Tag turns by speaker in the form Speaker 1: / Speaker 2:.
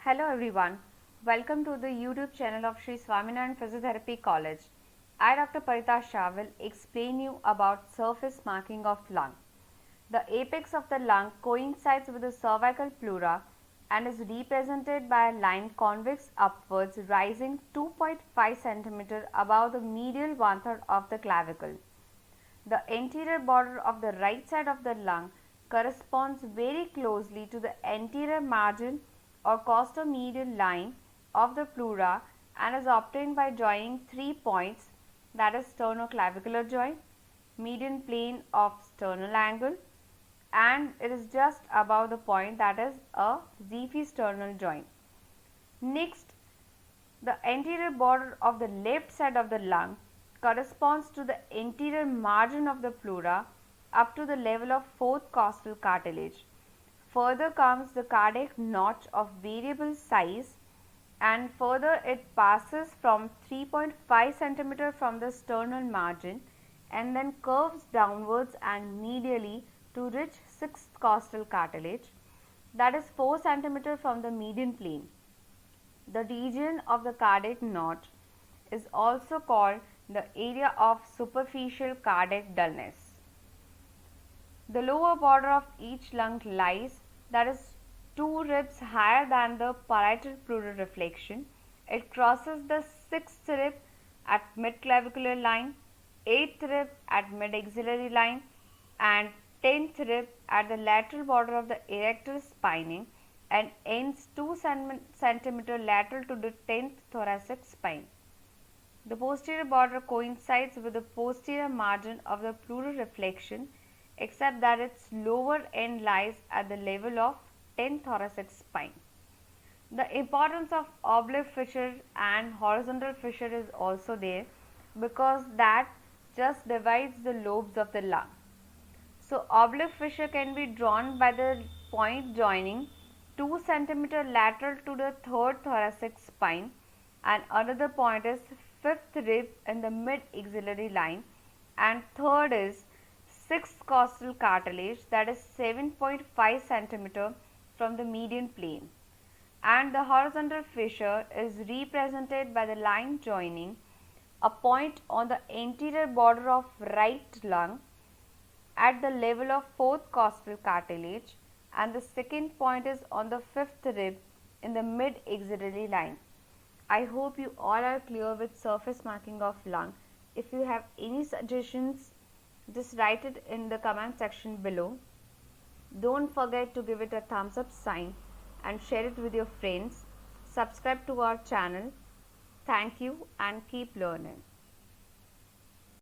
Speaker 1: Hello everyone, welcome to the YouTube channel of Sri Swaminarayan Physiotherapy College. I, Dr. Parita Shah, will explain you about surface marking of lung. The apex of the lung coincides with the cervical pleura and is represented by a line convex upwards rising 2.5 cm above the medial 1/3 of the clavicle. The anterior border of the right side of the lung corresponds very closely to the anterior margin or costomedial line of the pleura and is obtained by joining 3 points, that is sternoclavicular joint, median plane of sternal angle, and it is just above the point, that is a xiphisternal joint. Next, the anterior border of the left side of the lung corresponds to the anterior margin of the pleura up to the level of fourth costal cartilage. Further comes the cardiac notch of variable size, and further it passes from 3.5 cm from the sternal margin and then curves downwards and medially to reach sixth costal cartilage, that is 4 cm from the median plane. The region of the cardiac notch is also called the area of superficial cardiac dullness. The lower border of each lung lies, that is 2 ribs higher than the parietal pleural reflection. It crosses the 6th rib at mid-clavicular line, 8th rib at mid-axillary line, and 10th rib at the lateral border of the erector spinae and ends 2 cm lateral to the 10th thoracic spine. The posterior border coincides with the posterior margin of the pleural reflection, except that its lower end lies at the level of 10th thoracic spine. The importance of oblique fissure and horizontal fissure is also there, because that just divides the lobes of the lung. So, oblique fissure can be drawn by the point joining 2 cm lateral to the 3rd thoracic spine, and another point is 5th rib in the mid-axillary line, and third is 6th costal cartilage, that is 7.5 cm from the median plane. And the horizontal fissure is represented by the line joining a point on the anterior border of right lung at the level of 4th costal cartilage, and the second point is on the 5th rib in the mid-axillary line. I hope you all are clear with surface marking of lung. If you have any suggestions, just write it in the comment section below. Don't forget to give it a thumbs up sign and share it with your friends. Subscribe to our channel. Thank you and keep learning.